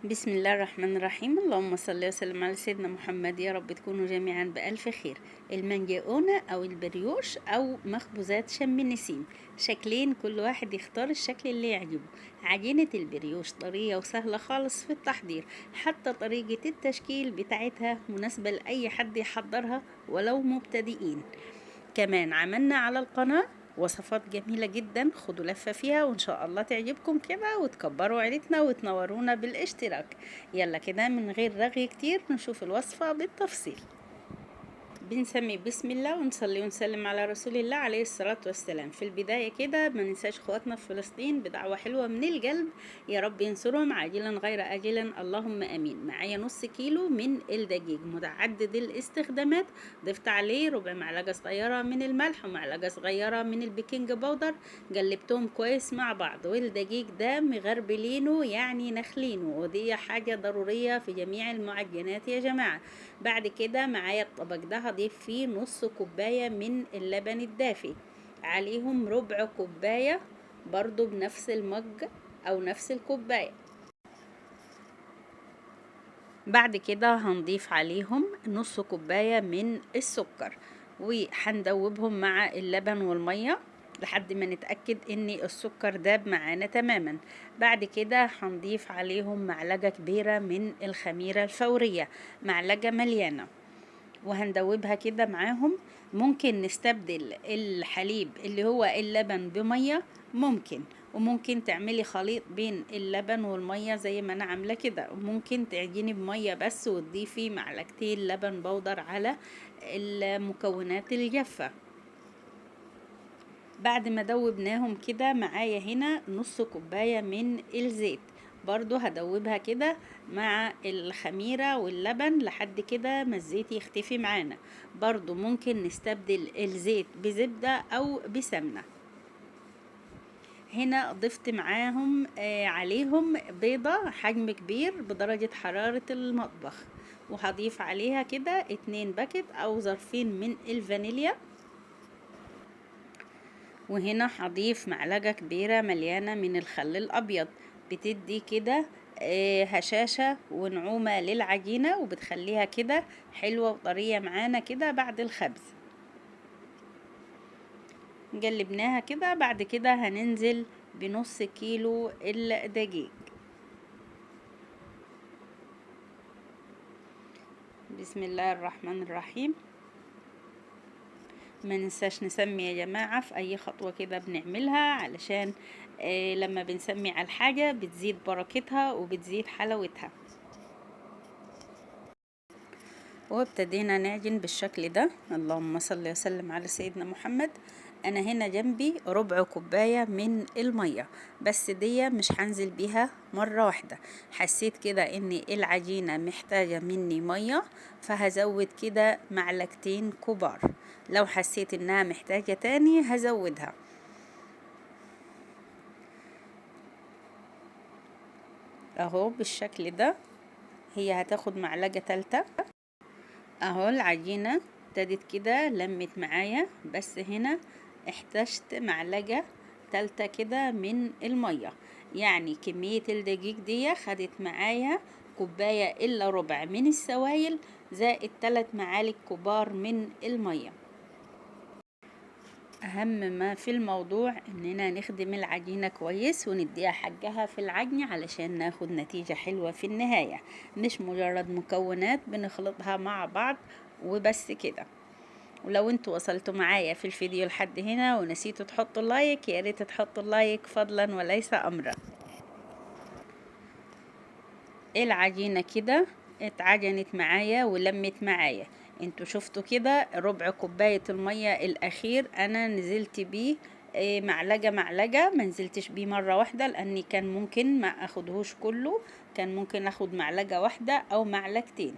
بسم الله الرحمن الرحيم. اللهم صل وسلم على سيدنا محمد. يا رب تكونوا جميعا بألف خير. المانجيونا أو البريوش أو مخبوزات شم النسيم، شكلين كل واحد يختار الشكل اللي يعجبه. عجينة البريوش طرية وسهلة خالص في التحضير، حتى طريقة التشكيل بتاعتها مناسبة لأي حد يحضرها ولو مبتدئين. كمان عملنا على القناة وصفات جميلة جدا، خدوا لفة فيها وإن شاء الله تعجبكم كده وتكبروا عيلتنا وتنورونا بالاشتراك. يلا كده من غير رغي كتير نشوف الوصفة بالتفصيل. بنسمي بسم الله ونصلي ونسلم على رسول الله عليه الصلاة والسلام. في البداية كده ما ننساش اخواتنا في فلسطين بدعوة حلوة من القلب، يا رب ينصرهم عاجلا غير آجلا اللهم آمين. معايا نص كيلو من الدقيق متعدد الاستخدامات، ضفت عليه ربع معلقة صغيرة من الملح ومعلقة صغيرة من البيكنج باودر، قلبتهم كويس مع بعض. والدقيق ده مغربلينه يعني نخلينه، ودي حاجة ضرورية في جميع المعجنات يا جماعة. بعد كده معايا الطبق ده هضيف فيه نص كوباية من اللبن الدافي، عليهم ربع كوباية برضو بنفس المج او نفس الكوباية. بعد كده هنضيف عليهم نص كوباية من السكر، وهندوبهم مع اللبن والمية لحد ما نتأكد ان السكر داب معانا تماما. بعد كده هنضيف عليهم معلقة كبيرة من الخميرة الفورية، معلقة مليانة، وهندوبها كده معاهم. ممكن نستبدل الحليب اللي هو اللبن بمية، ممكن، وممكن تعملي خليط بين اللبن والمية زي ما انا عاملة كده، وممكن تعجني بمية بس وتضيفي معلقتين لبن بودر على المكونات الجافة. بعد ما دوبناهم كده معايا هنا نص كوباية من الزيت، برضو هدوبها كده مع الخميرة واللبن لحد كده ما الزيت يختفي معانا. برضو ممكن نستبدل الزيت بزبدة او بسمنة. هنا ضفت معاهم عليهم بيضة حجم كبير بدرجة حرارة المطبخ، وهضيف عليها كده 2 باكت او ظرفين من الفانيليا. وهنا هضيف معلقة كبيرة مليانة من الخل الأبيض، بتدي كده هشاشة ونعومة للعجينة، وبتخليها كده حلوة وطرية معانا كده بعد الخبز. قلبناها كده. بعد كده هننزل بنص كيلو الدقيق. بسم الله الرحمن الرحيم. ما ننساش نسمي يا جماعة في اي خطوة كده بنعملها، علشان لما بنسمي على الحاجة بتزيد بركتها وبتزيد حلاوتها. وابتدينا نعجن بالشكل ده. اللهم صل وسلم على سيدنا محمد. انا هنا جنبي ربع كوباية من المية، بس دي مش هنزل بيها مرة واحدة. حسيت كده ان العجينة محتاجة مني مية، فهزود كده معلقتين كبار. لو حسيت انها محتاجة تاني هزودها. اهو بالشكل ده، هي هتاخد معلقة تالتة. اهو العجينة ابتدت كده لمت معايا، بس هنا احتجت معلقة تالتة كده من المية. يعني كمية الدقيق دي خدت معايا كوباية الا ربع من السوائل، زائد 3 معالق كبار من المية. اهم ما في الموضوع اننا نخدم العجينة كويس ونديها حقها في العجن علشان ناخد نتيجة حلوة في النهاية، مش مجرد مكونات بنخلطها مع بعض وبس كده. ولو انتوا وصلتوا معايا في الفيديو لحد هنا ونسيتوا تحطوا لايك، يا ريت تحطوا اللايك فضلا وليس امرا. العجينة كده اتعجنت معايا ولمت معايا. انتوا شفتوا كده ربع كوباية المية الاخير انا نزلت بيه معلقة معلقة، ما نزلتش بيه مرة واحدة لاني كان ممكن ما اخدهوش كله، كان ممكن اخد معلقة واحدة او معلقتين.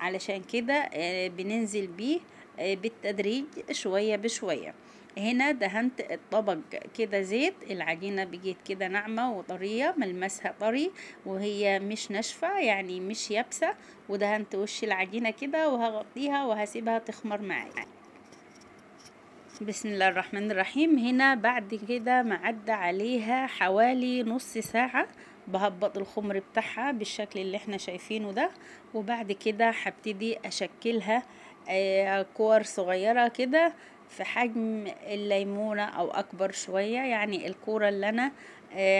علشان كده بننزل بيه بالتدريج شوية بشوية. هنا دهنت الطبق كده زيت، العجينة بقيت كده ناعمة وطرية، ملمسها طري وهي مش ناشفة يعني مش يابسة. ودهنت وش العجينة كده وهغطيها وهسيبها تخمر معايا. بسم الله الرحمن الرحيم. هنا بعد كده معدى عليها حوالي نص ساعة بهبط الخمر بتاعها بالشكل اللي احنا شايفينه ده. وبعد كده هبتدي اشكلها كور صغيرة كده في حجم الليمونة او اكبر شوية. يعني الكورة اللي انا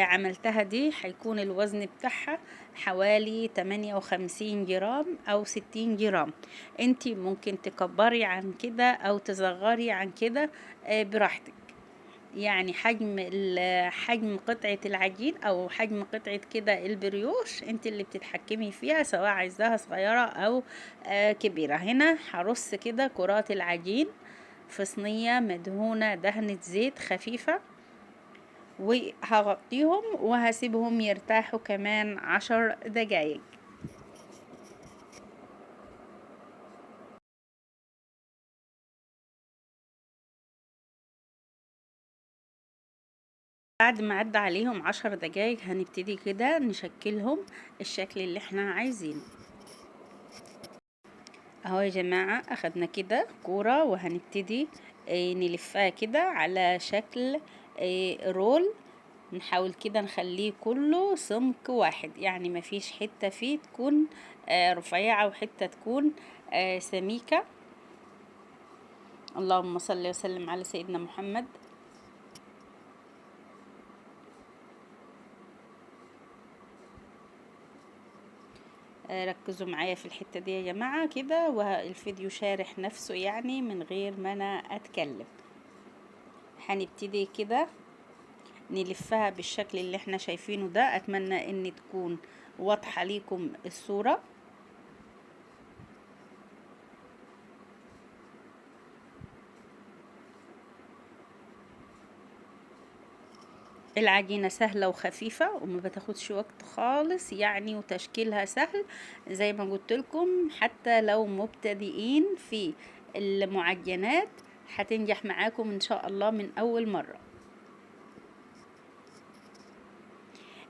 عملتها دي هيكون الوزن بتاعها حوالي 58 جرام او 60 جرام. انتي ممكن تكبري عن كده او تصغري عن كده براحتك. يعني حجم قطعة العجين او حجم قطعة كده البريوش انت اللي بتتحكمي فيها، سواء عايزاها صغيرة او كبيرة. هنا هرص كده كرات العجين في صينية مدهونة دهنة زيت خفيفة، وهغطيهم وهسيبهم يرتاحوا كمان 10 دقايق. بعد ما عدى عليهم 10 دقايق هنبتدي كده نشكلهم الشكل اللي احنا عايزينه. اهو يا جماعة اخدنا كده كورة وهنبتدي نلفها كده على شكل رول. نحاول كده نخليه كله سمك واحد، يعني مفيش حتة فيه تكون رفيعة وحتة تكون سميكة. اللهم صل وسلم على سيدنا محمد. ركزوا معايا في الحتة دي يا جماعة كده، والفيديو شارح نفسه يعني من غير ما انا اتكلم. هنبتدي كده نلفها بالشكل اللي احنا شايفينه ده. اتمنى ان تكون واضحة ليكم الصورة. العجينة سهلة وخفيفة وما بتاخدش وقت خالص يعني، وتشكيلها سهل زي ما قلت لكم. حتى لو مبتدئين في المعجنات هتنجح معاكم ان شاء الله من اول مرة.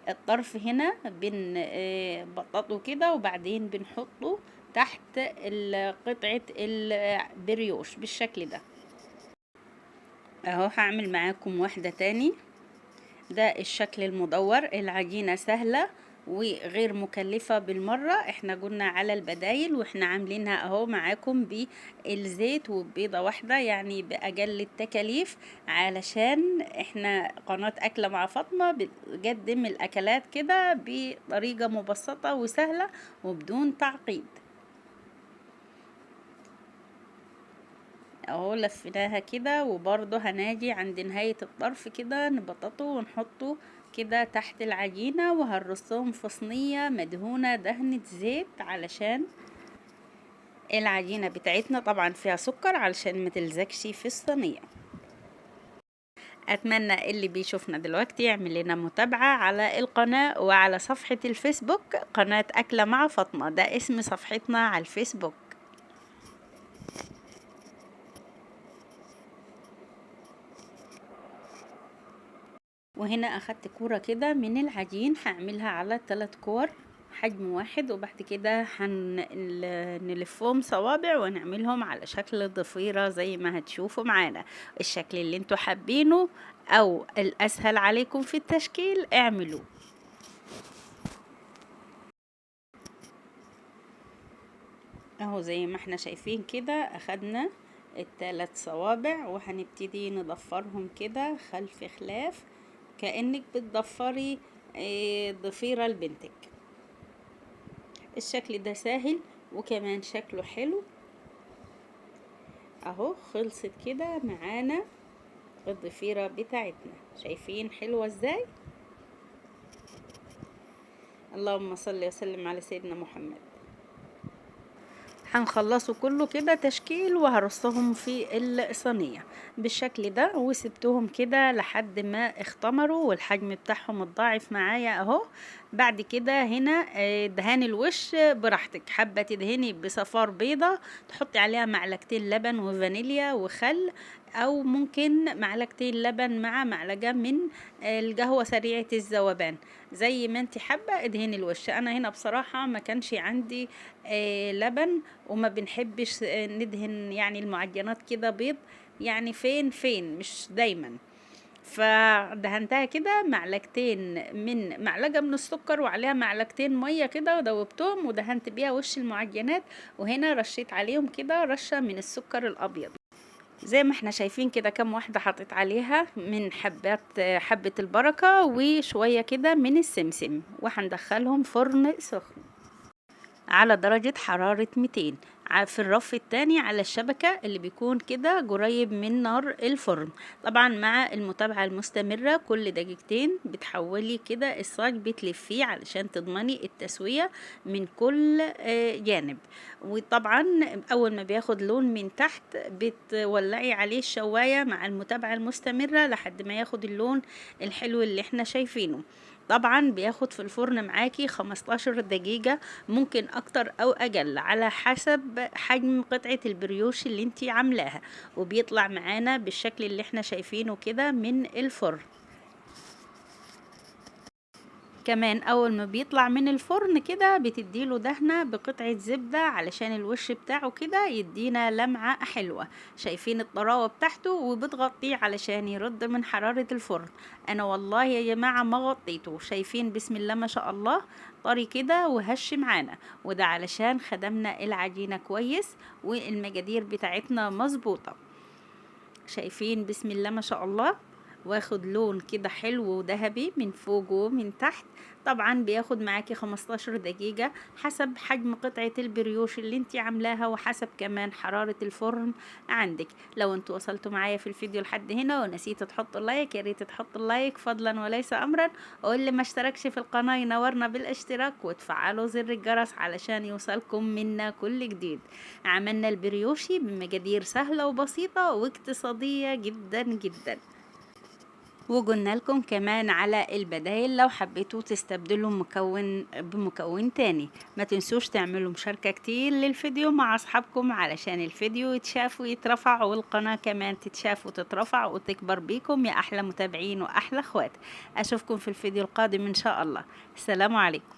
الطرف هنا بنبططه كده وبعدين بنحطه تحت قطعة البريوش بالشكل ده. اهو هعمل معاكم واحدة تاني. ده الشكل المدور. العجينة سهلة وغير مكلفة بالمرة. احنا قلنا على البدايل واحنا عاملينها اهو معاكم بالزيت وبيضة واحدة، يعني بأقل التكاليف، علشان احنا قناة أكلة مع فاطمة بتقدم الأكلات كده بطريقة مبسطة وسهلة وبدون تعقيد. اهو لفيناها كده، وبرضه هناجي عند نهاية الطرف كده نبططه ونحطه كده تحت العجينة، وهنرصهم في صينية مدهونة دهنة زيت علشان العجينة بتاعتنا طبعا فيها سكر علشان ما تلزقش في الصينية. اتمنى اللي بيشوفنا دلوقتي يعمل لنا متابعة على القناة وعلى صفحة الفيسبوك، قناة أكلة مع فاطمة، ده اسم صفحتنا على الفيسبوك. وهنا اخدت كورة كده من العجين هعملها على 3 كور حجم واحد، وبعد كده هنلفهم صوابع ونعملهم على شكل ضفيرة زي ما هتشوفوا معانا. الشكل اللي انتوا حابينه او الاسهل عليكم في التشكيل اعملوه. اهو زي ما احنا شايفين كده اخدنا ال3 صوابع وهنبتدي نضفرهم كده خلف خلاف كأنك بتضفري ضفيرة لبنتك. الشكل ده سهل وكمان شكله حلو. اهو خلصت كده معانا الضفيرة بتاعتنا، شايفين حلوة ازاي؟ اللهم صل وسلم على سيدنا محمد. هنخلصه كله كده تشكيل وهرصهم في الصينية بالشكل ده، وسبتهم كده لحد ما اختمروا والحجم بتاعهم اتضاعف معايا اهو. بعد كده هنا دهان الوش براحتك، حابة تدهني بصفار بيضة تحطي عليها معلقتين لبن وفانيليا وخل، او ممكن معلقتين لبن مع معلقة من القهوة سريعة الذوبان، زي ما انت حابة ادهني الوش. انا هنا بصراحة ما كانش عندي لبن وما بنحبش ندهن يعني المعجنات كده بيض، يعني فين فين مش دايما. فدهنتها كده معلقة من السكر وعليها معلقتين مية كده ودوبتهم ودهنت بيها وش المعجنات، وهنا رشيت عليهم كده رشة من السكر الأبيض زي ما احنا شايفين كده. كام واحدة حطيت عليها من حبة البركة وشوية كده من السمسم، وهندخلهم فرن سخن على درجة حرارة 200 في الرف التاني على الشبكة اللي بيكون كده قريب من نار الفرن. طبعا مع المتابعة المستمرة كل دقيقتين بتحولي كده الصاج بتلفيه علشان تضمني التسوية من كل جانب. وطبعا اول ما بياخد لون من تحت بتولعي عليه الشواية مع المتابعة المستمرة لحد ما ياخد اللون الحلو اللي احنا شايفينه. طبعا بياخد في الفرن معاكي 15 دقيقة، ممكن اكتر او اقل على حسب حجم قطعة البريوش اللي انتي عاملاها، وبيطلع معانا بالشكل اللي احنا شايفينه كده من الفرن. كمان اول ما بيطلع من الفرن كده بتديله دهنة بقطعة زبدة علشان الوش بتاعه كده يدينا لمعة حلوة. شايفين الطراوة بتاعته، وبتغطيه علشان يرد من حرارة الفرن. انا والله يا جماعة ما غطيته، شايفين بسم الله ما شاء الله طري كده وهش معانا، وده علشان خدمنا العجينة كويس والمقادير بتاعتنا مظبوطة. شايفين بسم الله ما شاء الله واخد لون كده حلو وذهبي من فوق ومن تحت. طبعا بياخد معاكي 15 دقيقة حسب حجم قطعة البريوش اللي انتي عاملاها وحسب كمان حرارة الفرن عندك. لو انتوا وصلتوا معايا في الفيديو لحد هنا ونسيتوا تحطوا لايك، يا ريت تحطوا اللايك فضلا وليس امرا، واللي ما اشتركش في القناة ينورنا بالاشتراك وتفعلوا زر الجرس علشان يوصلكم منا كل جديد. عملنا البريوشي بمقادير سهلة وبسيطة واقتصادية جدا جدا، وقلنا لكم كمان على البدايل لو حبيتوا تستبدلوا مكون بمكون تاني. ما تنسوش تعملوا مشاركة كتير للفيديو مع اصحابكم علشان الفيديو يتشاف ويترفع والقناة كمان تتشاف وتترفع وتكبر بيكم يا احلى متابعين واحلى اخوات. اشوفكم في الفيديو القادم ان شاء الله. السلام عليكم.